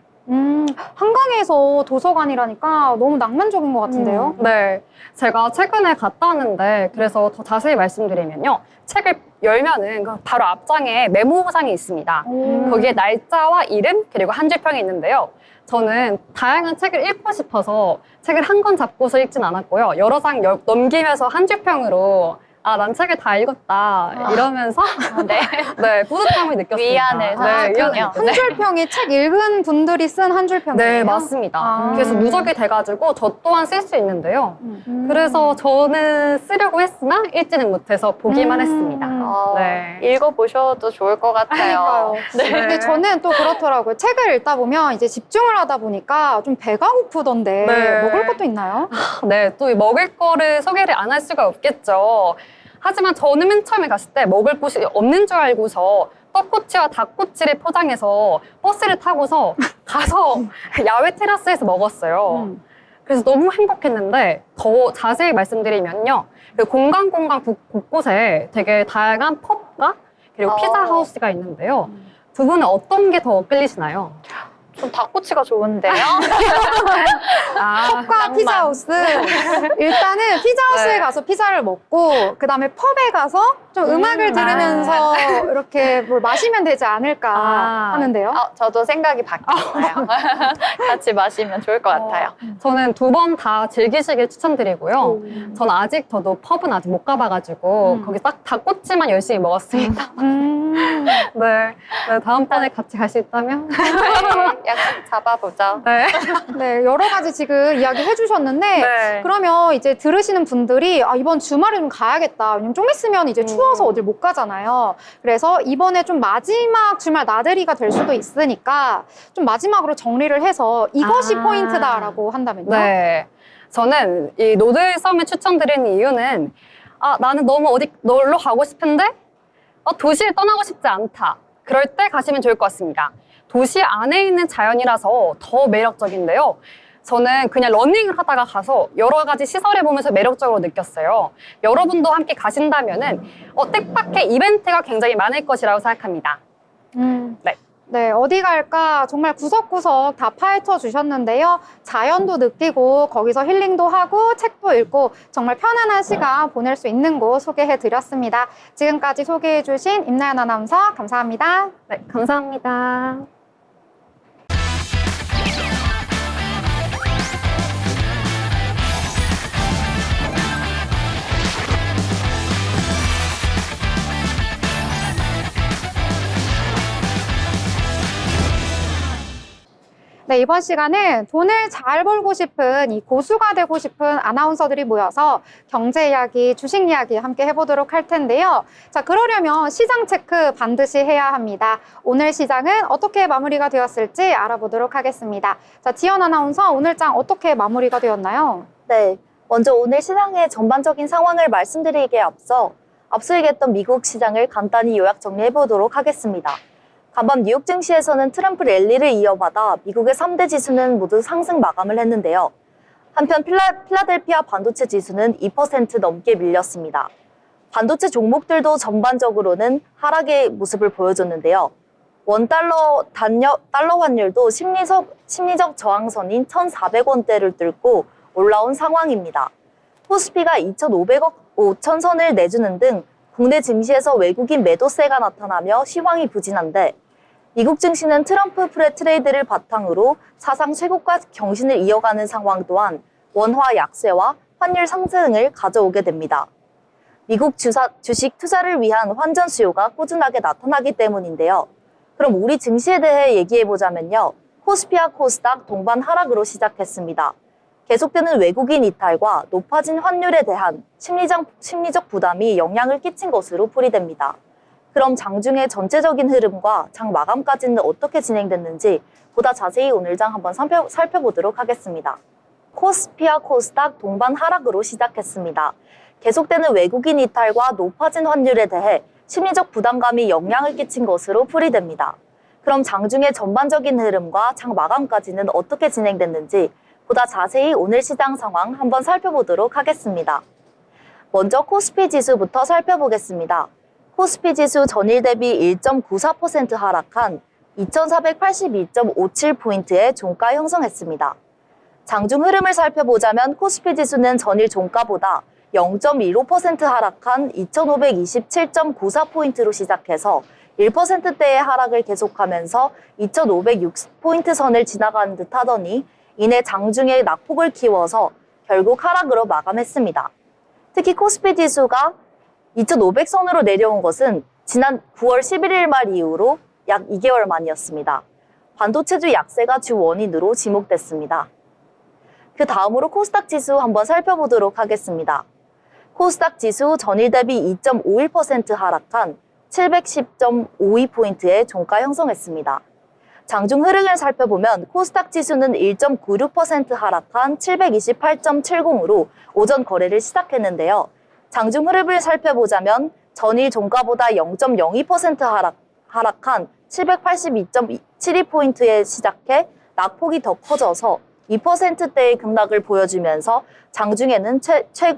한강에서 도서관이라니까 너무 낭만적인 것 같은데요?
네. 제가 최근에 갔다 왔는데, 그래서 더 자세히 말씀드리면요. 책을 열면은 그 바로 앞장에 메모장이 있습니다. 거기에 날짜와 이름, 그리고 한 줄 평이 있는데요. 저는 다양한 책을 읽고 싶어서 책을 한 권 잡고서 읽진 않았고요. 여러 장 넘기면서 한 줄 평으로 아, 난 책을 다 읽었다. 이러면서 네, 뿌듯함을 느꼈습니다.
위안을
위안을
한 줄평이 책 읽은 분들이 쓴 한 줄평이에요?
네, 맞습니다. 그래서 누적이 돼가지고 저 또한 쓸 수 있는데요. 그래서 저는 쓰려고 했으나 읽지는 못해서 보기만 했습니다. 네.
읽어보셔도 좋을 것 같아요.
네. 근데 저는 또 그렇더라고요. 책을 읽다 보면 이제 집중을 하다 보니까 좀 배가 고프던데
네.
먹을 것도 있나요?
네, 또 먹을 거를 소개를 안 할 수가 없겠죠. 하지만 저는 맨 처음에 갔을 때 먹을 곳이 없는 줄 알고서 떡꼬치와 닭꼬치를 포장해서 버스를 타고서 가서 야외 테라스에서 먹었어요. 그래서 너무 행복했는데 더 자세히 말씀드리면요. 그 공간 곳곳에 되게 다양한 펍과 그리고 피자 하우스가 있는데요. 두 분은 어떤 게 더 끌리시나요?
좀 닭꼬치가 좋은데요?
펍과 피자하우스. 일단은 피자하우스에
네.
가서 피자를 먹고 그다음에 펍에 가서 좀 음악을 들으면서 이렇게 뭘 마시면 되지 않을까 하는데요.
저도 생각이 바뀌었어요. 같이 마시면 좋을 것 같아요.
저는 두 번 다 즐기시길 추천드리고요. 저는 아직 저도 펍은 아직 못 가봐가지고 거기 딱 닭꼬치만 열심히 먹었습니다. 네, 다음번에 같이 갈 수 있다면.
약속 잡아보죠.
네.
네, 여러 가지 지금 이야기 해주셨는데
네.
그러면 이제 들으시는 분들이 아, 이번 주말에 좀 가야겠다. 왜냐면 좀 있으면 이제 추워서 어딜 못 가잖아요. 그래서 이번에 좀 마지막 주말 나들이가 될 수도 있으니까 좀 마지막으로 정리를 해서 이것이 포인트다라고 한다면요.
네. 저는 이 노들섬을 추천드리는 이유는 나는 너무 어디 놀러 가고 싶은데 도시를 떠나고 싶지 않다. 그럴 때 가시면 좋을 것 같습니다. 도시 안에 있는 자연이라서 더 매력적인데요. 저는 그냥 러닝을 하다가 가서 여러 가지 시설을 보면서 매력적으로 느꼈어요. 여러분도 함께 가신다면은 뜻밖의 이벤트가 굉장히 많을 것이라고 생각합니다. 네.
네, 어디 갈까 정말 구석구석 다 파헤쳐 주셨는데요. 자연도 느끼고 거기서 힐링도 하고 책도 읽고 정말 편안한 시간 보낼 수 있는 곳 소개해 드렸습니다. 지금까지 소개해 주신 임나연 아나운서 감사합니다.
네, 감사합니다.
네, 이번 시간은 돈을 잘 벌고 싶은 이 고수가 되고 싶은 아나운서들이 모여서 경제 이야기, 주식 이야기 함께 해보도록 할 텐데요. 자, 그러려면 시장 체크 반드시 해야 합니다. 오늘 시장은 어떻게 마무리가 되었을지 알아보도록 하겠습니다. 자, 지연 아나운서 오늘 장 어떻게 마무리가 되었나요?
네, 먼저 오늘 시장의 전반적인 상황을 말씀드리기에 앞서 얘기했던 미국 시장을 간단히 요약 정리해 보도록 하겠습니다. 간밤 뉴욕 증시에서는 트럼프 랠리를 이어받아 미국의 3대 지수는 모두 상승 마감을 했는데요. 한편 필라델피아 반도체 지수는 2% 넘게 밀렸습니다. 반도체 종목들도 전반적으로는 하락의 모습을 보여줬는데요. 원달러 달러 환율도 심리적 저항선인 1,400원대를 뚫고 올라온 상황입니다. 코스피가 2,500억 5천 선을 내주는 등 국내 증시에서 외국인 매도세가 나타나며 시황이 부진한데 미국 증시는 트럼프 프레트레이드를 바탕으로 사상 최고가 경신을 이어가는 상황 또한 원화 약세와 환율 상승을 가져오게 됩니다. 미국 주식 투자를 위한 환전 수요가 꾸준하게 나타나기 때문인데요. 그럼 우리 증시에 대해 얘기해보자면요. 코스피와 코스닥 동반 하락으로 시작했습니다. 계속되는 외국인 이탈과 높아진 환율에 대한 심리적 부담이 영향을 끼친 것으로 풀이됩니다. 그럼 장중의 전체적인 흐름과 장 마감까지는 어떻게 진행됐는지 보다 자세히 오늘 장 한번 살펴보도록 하겠습니다. 코스피와 코스닥 동반 하락으로 시작했습니다. 계속되는 외국인 이탈과 높아진 환율에 대해 심리적 부담감이 영향을 끼친 것으로 풀이됩니다. 그럼 장중의 전반적인 흐름과 장 마감까지는 어떻게 진행됐는지 보다 자세히 오늘 시장 상황 한번 살펴보도록 하겠습니다. 먼저 코스피 지수부터 살펴보겠습니다. 코스피 지수 전일 대비 1.94% 하락한 2,482.57포인트의 종가 형성했습니다. 장중 흐름을 살펴보자면 코스피 지수는 전일 종가보다 0.15% 하락한 2,527.94포인트로 시작해서 1%대의 하락을 계속하면서 2,560포인트 선을 지나가는 듯 하더니 이내 장중에 낙폭을 키워서 결국 하락으로 마감했습니다. 특히 코스피 지수가 2,500선으로 내려온 것은 지난 9월 11일 말 이후로 약 2개월 만이었습니다. 반도체주 약세가 주 원인으로 지목됐습니다. 그 다음으로 코스닥 지수 한번 살펴보도록 하겠습니다. 코스닥 지수 전일 대비 2.51% 하락한 710.52포인트의 종가 형성했습니다. 장중 흐름을 살펴보면 코스닥 지수는 1.96% 하락한 728.70으로 오전 거래를 시작했는데요. 장중 흐름을 살펴보자면 전일 종가보다 0.02% 하락한 782.72포인트에 시작해 낙폭이 더 커져서 2%대의 급락을 보여주면서 장중에는 최저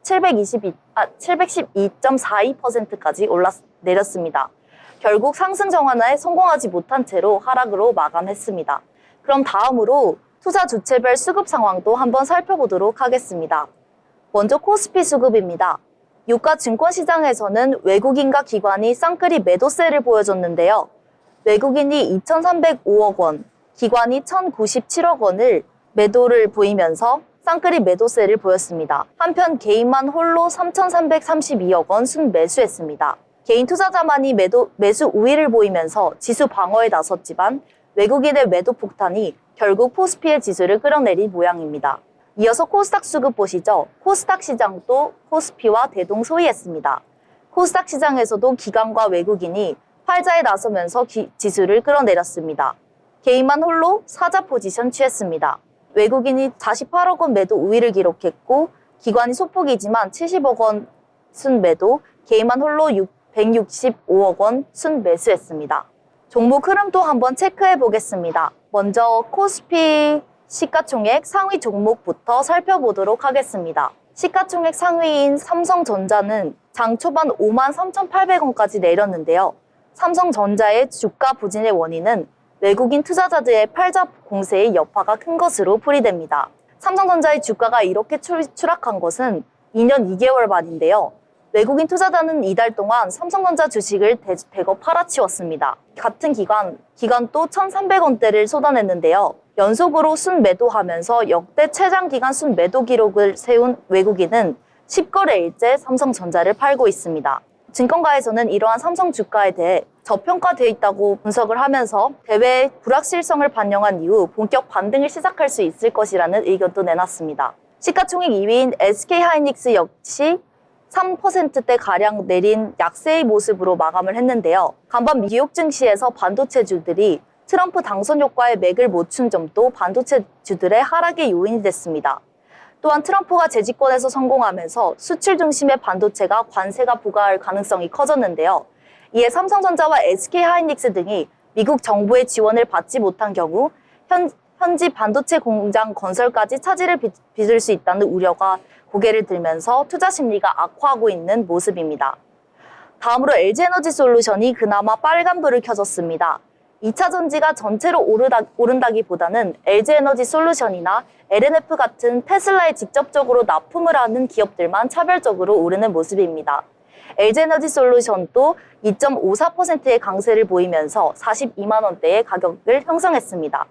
712.42%까지 내렸습니다. 결국 상승 정환에 성공하지 못한 채로 하락으로 마감했습니다. 그럼 다음으로 투자 주체별 수급 상황도 한번 살펴보도록 하겠습니다. 먼저 코스피 수급입니다. 유가 증권시장에서는 외국인과 기관이 쌍끌이 매도세를 보여줬는데요. 외국인이 2,305억 원, 기관이 1,097억 원을 매도를 보이면서 쌍끌이 매도세를 보였습니다. 한편 개인만 홀로 3,332억 원 순매수했습니다. 개인 투자자만이 매수 우위를 보이면서 지수 방어에 나섰지만 외국인의 매도 폭탄이 결국 코스피의 지수를 끌어내린 모양입니다. 이어서 코스닥 수급 보시죠. 코스닥 시장도 코스피와 대동소이했습니다. 코스닥 시장에서도 기관과 외국인이 활자에 나서면서 지수를 끌어내렸습니다. 개인만 홀로 사자 포지션 취했습니다. 외국인이 48억 원 매도 우위를 기록했고 기관이 소폭이지만 70억 원 순매도, 개인만 홀로 165억 원 순매수했습니다. 종목 흐름도 한번 체크해 보겠습니다. 먼저 코스피 시가총액 상위 종목부터 살펴보도록 하겠습니다. 시가총액 상위인 삼성전자는 장 초반 53,800원까지 내렸는데요. 삼성전자의 주가 부진의 원인은 외국인 투자자들의 팔자 공세의 여파가 큰 것으로 풀이됩니다. 삼성전자의 주가가 이렇게 추락한 것은 2년 2개월 만인데요. 외국인 투자자는 이달 동안 삼성전자 주식을 대거 팔아치웠습니다. 같은 기간 또 1,300원대를 쏟아냈는데요. 연속으로 순매도하면서 역대 최장 기간 순매도 기록을 세운 외국인은 10거래일째 삼성전자를 팔고 있습니다. 증권가에서는 이러한 삼성 주가에 대해 저평가되어 있다고 분석을 하면서 대외의 불확실성을 반영한 이후 본격 반등을 시작할 수 있을 것이라는 의견도 내놨습니다. 시가총액 2위인 SK하이닉스 역시 3%대가량 내린 약세의 모습으로 마감을 했는데요. 간밤 뉴욕 증시에서 반도체주들이 트럼프 당선 효과에 맥을 못 춘 점도 반도체주들의 하락의 요인이 됐습니다. 또한 트럼프가 재집권에서 성공하면서 수출 중심의 반도체가 관세가 부과할 가능성이 커졌는데요. 이에 삼성전자와 SK하이닉스 등이 미국 정부의 지원을 받지 못한 경우 현지 반도체 공장 건설까지 차질을 빚을 수 있다는 우려가 고개를 들면서 투자 심리가 악화하고 있는 모습입니다. 다음으로 LG에너지솔루션이 그나마 빨간불을 켜줬습니다. 2차 전지가 전체로 오른다기보다는 LG에너지솔루션이나 LNF 같은 테슬라에 직접적으로 납품을 하는 기업들만 차별적으로 오르는 모습입니다. LG에너지솔루션도 2.54%의 강세를 보이면서 42만 원대의 가격을 형성했습니다.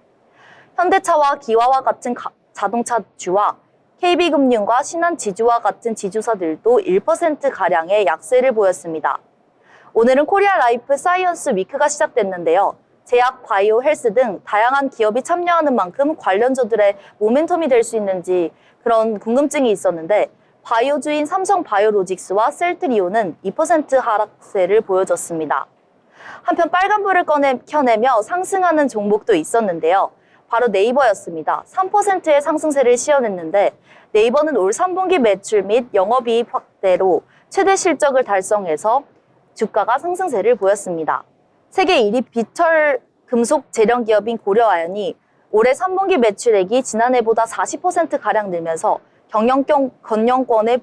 현대차와 기아와 같은 자동차주와 KB금융과 신한지주와 같은 지주사들도 1%가량의 약세를 보였습니다. 오늘은 코리아 라이프 사이언스 위크가 시작됐는데요. 제약, 바이오, 헬스 등 다양한 기업이 참여하는 만큼 관련주들의 모멘텀이 될 수 있는지 그런 궁금증이 있었는데 바이오주인 삼성바이오로직스와 셀트리온은 2% 하락세를 보여줬습니다. 한편 빨간불을 켜내며 상승하는 종목도 있었는데요. 바로 네이버였습니다. 3%의 상승세를 시현했는데 네이버는 올 3분기 매출 및 영업이익 확대로 최대 실적을 달성해서 주가가 상승세를 보였습니다. 세계 1위 비철 금속 재련 기업인 고려아연이 올해 3분기 매출액이 지난해보다 40%가량 늘면서 경영권의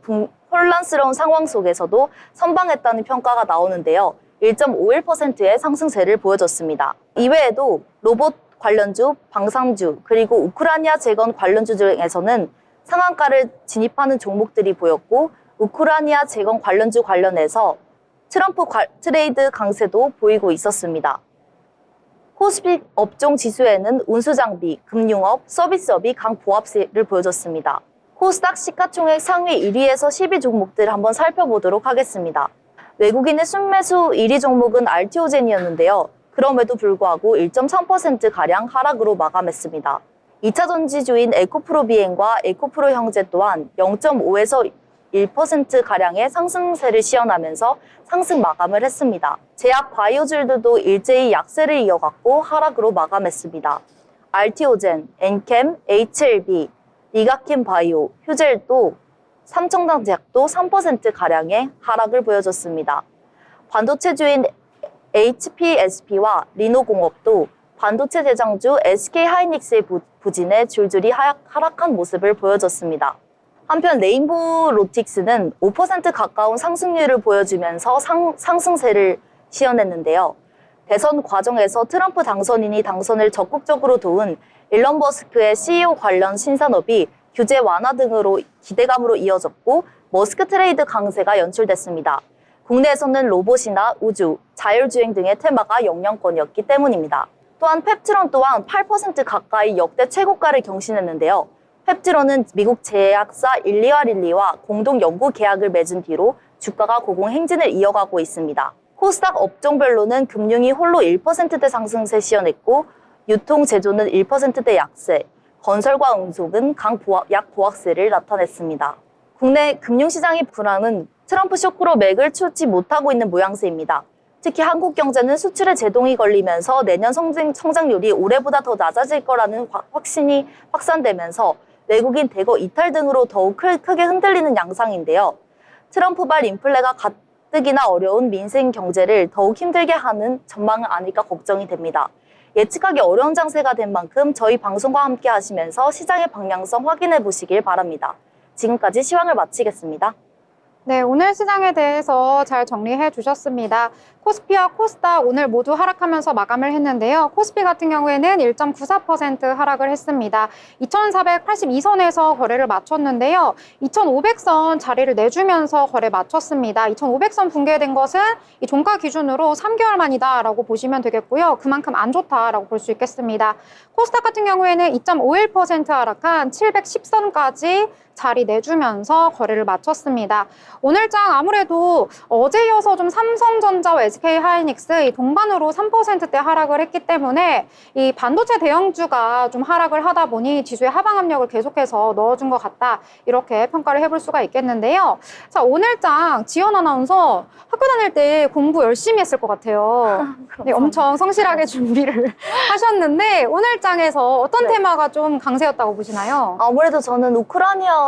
혼란스러운 상황 속에서도 선방했다는 평가가 나오는데요. 1.51%의 상승세를 보여줬습니다. 이외에도 로봇 관련주, 방산주, 그리고 우크라이나 재건 관련주 중에서는 상한가를 진입하는 종목들이 보였고, 우크라이나 재건 관련주 관련해서 트럼프 트레이드 강세도 보이고 있었습니다. 코스피 업종 지수에는 운수장비, 금융업, 서비스업이 강보합세를 보여줬습니다. 코스닥 시가총액 상위 1위에서 10위 종목들 한번 살펴보도록 하겠습니다. 외국인의 순매수 1위 종목은 알티오젠이었는데요. 그럼에도 불구하고 1.3%가량 하락으로 마감했습니다. 2차 전지주인 에코프로 비행과 에코프로 형제 또한 0.5에서 1%가량의 상승세를 시현하면서 상승 마감을 했습니다. 제약 바이오줄들도 일제히 약세를 이어갔고 하락으로 마감했습니다. 알티오젠, 엔캠, HLB, 리가킨 바이오, 휴젤도, 삼청당 제약도 3%가량의 하락을 보여줬습니다. 반도체주인 HPSP와 리노공업도 반도체 대장주 SK하이닉스의 부진에 줄줄이 하락한 모습을 보여줬습니다. 한편 레인보우 로틱스는 5% 가까운 상승률을 보여주면서 상승세를 시현했는데요. 대선 과정에서 트럼프 당선인이 당선을 적극적으로 도운 일론 머스크의 CEO 관련 신산업이 규제 완화 등으로 기대감으로 이어졌고, 머스크 트레이드 강세가 연출됐습니다. 국내에서는 로봇이나 우주, 자율주행 등의 테마가 영향권이었기 때문입니다. 또한 펩트론 또한 8% 가까이 역대 최고가를 경신했는데요. 펩트론은 미국 제약사 일리와 공동 연구 계약을 맺은 뒤로 주가가 고공행진을 이어가고 있습니다. 코스닥 업종별로는 금융이 홀로 1%대 상승세 시현했고, 유통 제조는 1%대 약세, 건설과 운송은 약보합세를 나타냈습니다. 국내 금융시장의 불안은 트럼프 쇼크로 맥을 추지 못하고 있는 모양새입니다. 특히 한국 경제는 수출에 제동이 걸리면서 내년 성장률이 올해보다 더 낮아질 거라는 확신이 확산되면서 외국인 대거 이탈 등으로 더욱 크게 흔들리는 양상인데요. 트럼프발 인플레가 가뜩이나 어려운 민생 경제를 더욱 힘들게 하는 전망은 아닐까 걱정이 됩니다. 예측하기 어려운 장세가 된 만큼 저희 방송과 함께 하시면서 시장의 방향성 확인해 보시길 바랍니다. 지금까지 시황을 마치겠습니다.
네, 오늘 시장에 대해서 잘 정리해 주셨습니다. 코스피와 코스닥 오늘 모두 하락하면서 마감을 했는데요. 코스피 같은 경우에는 1.94% 하락을 했습니다. 2482선에서 거래를 마쳤는데요. 2500선 자리를 내주면서 거래 마쳤습니다. 2500선 붕괴된 것은 이 종가 기준으로 3개월 만이다라고 보시면 되겠고요. 그만큼 안 좋다라고 볼 수 있겠습니다. 코스닥 같은 경우에는 2.51% 하락한 710선까지 자리 내주면서 거래를 마쳤습니다. 오늘장 아무래도 어제 이어서 좀 삼성전자와 SK하이닉스 이 동반으로 3%대 하락을 했기 때문에 이 반도체 대형주가 좀 하락을 하다 보니 지수의 하방 압력을 계속해서 넣어준 것 같다. 이렇게 평가를 해볼 수가 있겠는데요. 자, 오늘장 지연 아나운서 학교 다닐 때 공부 열심히 했을 것 같아요. 네, 엄청 성실하게 준비를 하셨는데 오늘장에서 어떤
네.
테마가 좀 강세였다고 보시나요?
아무래도 저는 우크라이나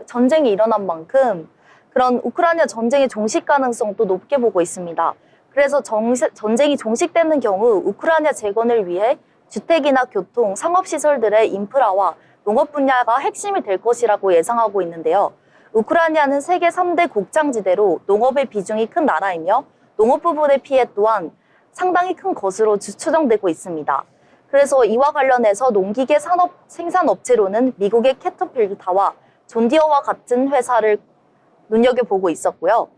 전쟁이 일어난 만큼 그런 우크라이나 전쟁의 종식 가능성도 높게 보고 있습니다. 그래서 전쟁이 종식되는 경우 우크라이나 재건을 위해 주택이나 교통, 상업시설들의 인프라와 농업 분야가 핵심이 될 것이라고 예상하고 있는데요. 우크라이나는 세계 3대 곡장지대로 농업의 비중이 큰 나라이며 농업 부분의 피해 또한 상당히 큰 것으로 추정되고 있습니다. 그래서 이와 관련해서 농기계 산업 생산업체로는 미국의 캐터필라와 존디어와 같은 회사를 눈여겨보고 있었고요.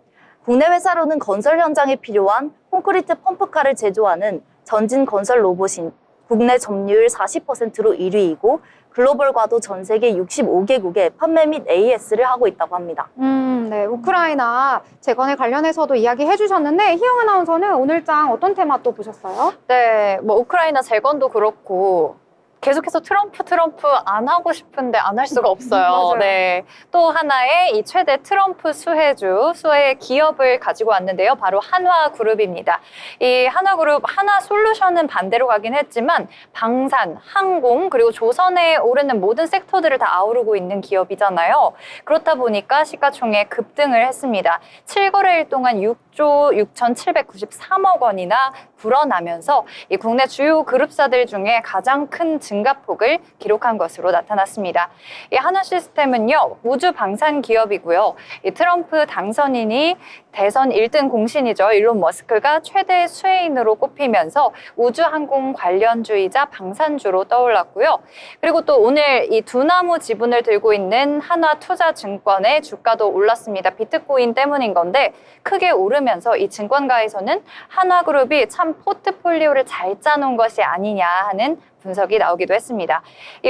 국내 회사로는 건설 현장에 필요한 콘크리트 펌프카를 제조하는 전진 건설 로봇인 국내 점유율 40%로 1위이고 글로벌과도 전 세계 65개국에 판매 및 AS를 하고 있다고 합니다.
네, 우크라이나 재건에 관련해서도 이야기해 주셨는데 희영 아나운서는 오늘장 어떤 테마 또 보셨어요?
네, 뭐 우크라이나 재건도 그렇고 계속해서 트럼프 안 하고 싶은데 안 할 수가 없어요.
맞아요.
네, 또 하나의 이 최대 트럼프 수혜 기업을 가지고 왔는데요. 바로 한화그룹입니다. 이 한화그룹 하나솔루션은 반대로 가긴 했지만 방산, 항공 그리고 조선에 오르는 모든 섹터들을 다 아우르고 있는 기업이잖아요. 그렇다 보니까 시가총액 급등을 했습니다. 7거래일 동안 6조 6,793억 원이나 불어나면서 이 국내 주요 그룹사들 중에 가장 큰 증가폭을 기록한 것으로 나타났습니다. 이 한화 시스템은요, 우주 방산 기업이고요. 이 트럼프 당선인이 대선 1등 공신이죠. 일론 머스크가 최대 수혜인으로 꼽히면서 우주항공 관련주이자 방산주로 떠올랐고요. 그리고 또 오늘 이 두나무 지분을 들고 있는 한화투자증권의 주가도 올랐습니다. 비트코인 때문인 건데 크게 오르면서 이 증권가에서는 한화그룹이 참 포트폴리오를 잘 짜놓은 것이 아니냐 하는 분석이 나오기도 했습니다.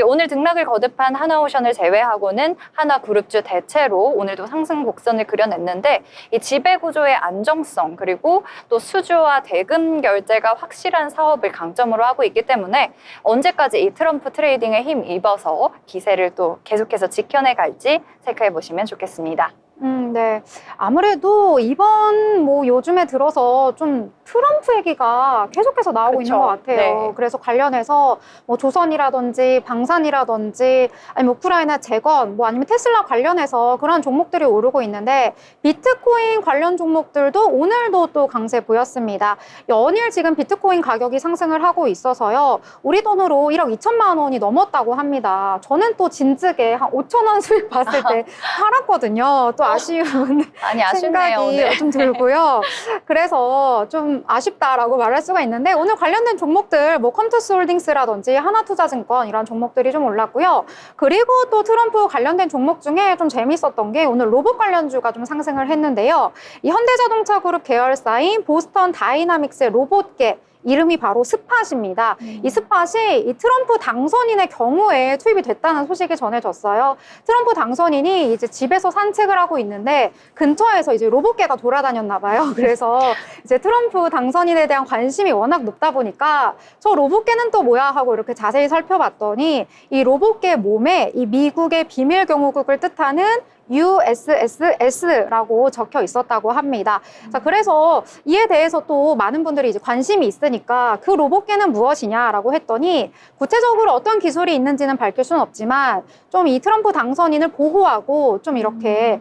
오늘 등락을 거듭한 하나오션을 제외하고는 하나그룹주 대체로 오늘도 상승 곡선을 그려냈는데 이 지배구조의 안정성 그리고 또 수주와 대금 결제가 확실한 사업을 강점으로 하고 있기 때문에 언제까지 이 트럼프 트레이딩에 힘입어서 기세를 또 계속해서 지켜내 갈지 체크해 보시면 좋겠습니다.
네. 아무래도 이번 요즘에 들어서 좀 트럼프 얘기가 계속해서 나오고 있는 것 같아요.
네.
그래서 관련해서 조선이라든지 방산이라든지 아니면 우크라이나 재건 아니면 테슬라 관련해서 그런 종목들이 오르고 있는데 비트코인 관련 종목들도 오늘도 또 강세 보였습니다. 연일 지금 비트코인 가격이 상승을 하고 있어서요. 우리 돈으로 1억 2천만 원이 넘었다고 합니다. 저는 또 진즉에 한 5천 원 수익 봤을 때 팔았거든요. 또 아쉬운
많이 아쉽네요,
생각이
오늘.
좀 들고요. 그래서 좀 아쉽다라고 말할 수가 있는데 오늘 관련된 종목들 컴투스 홀딩스라든지 하나투자증권 이런 종목들이 좀 올랐고요. 그리고 또 트럼프 관련된 종목 중에 좀 재밌었던 게 오늘 로봇 관련주가 좀 상승을 했는데요. 이 현대자동차 그룹 계열사인 보스턴 다이나믹스의 로봇계 이름이 바로 스팟입니다. 이 스팟이 이 트럼프 당선인의 경우에 투입이 됐다는 소식이 전해졌어요. 트럼프 당선인이 이제 집에서 산책을 하고 있는데 근처에서 이제 로봇개가 돌아다녔나 봐요. 그래서 이제 트럼프 당선인에 대한 관심이 워낙 높다 보니까 저 로봇개는 또 뭐야 하고 이렇게 자세히 살펴봤더니 이 로봇개 몸에 이 미국의 비밀 경호국을 뜻하는 USSS라고 적혀 있었다고 합니다. 자, 그래서 이에 대해서 또 많은 분들이 이제 관심이 있으니까 그 로봇개는 무엇이냐라고 했더니 구체적으로 어떤 기술이 있는지는 밝힐 수는 없지만 좀 이 트럼프 당선인을 보호하고 좀 이렇게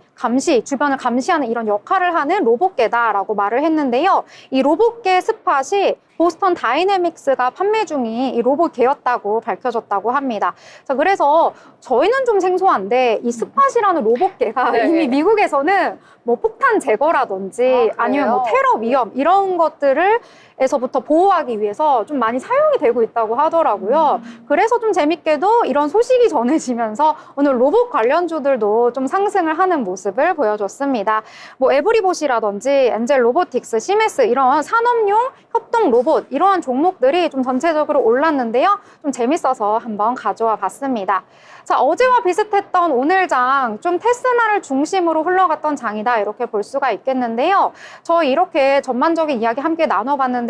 주변을 감시하는 이런 역할을 하는 로봇개다라고 말을 했는데요. 이 로봇개 스팟이 보스턴 다이내믹스가 판매 중인 이 로봇개였다고 밝혀졌다고 합니다. 자, 그래서 저희는 좀 생소한데 이 스팟이라는 로봇개가
네.
이미 미국에서는 폭탄 제거라든지 아니면 테러 위험 이런 것들을 에서부터 보호하기 위해서 좀 많이 사용이 되고 있다고 하더라고요. 그래서 좀 재밌게도 이런 소식이 전해지면서 오늘 로봇 관련주들도 좀 상승을 하는 모습을 보여줬습니다. 에브리봇이라든지 엔젤 로보틱스, 시메스 이런 산업용 협동 로봇 이러한 종목들이 좀 전체적으로 올랐는데요. 좀 재밌어서 한번 가져와 봤습니다. 자, 어제와 비슷했던 오늘장 좀 테슬라를 중심으로 흘러갔던 장이다 이렇게 볼 수가 있겠는데요. 저희 이렇게 전반적인 이야기 함께 나눠봤는데요.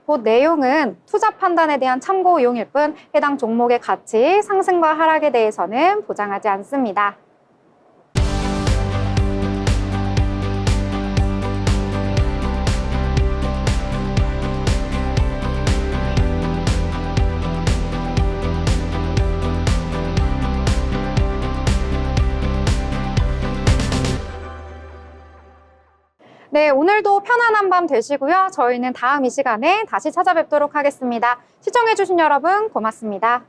그 내용은 투자 판단에 대한 참고용일 뿐 해당 종목의 가치, 상승과 하락에 대해서는 보장하지 않습니다. 네, 오늘도 편안한 밤 되시고요. 저희는 다음 이 시간에 다시 찾아뵙도록 하겠습니다. 시청해주신 여러분 고맙습니다.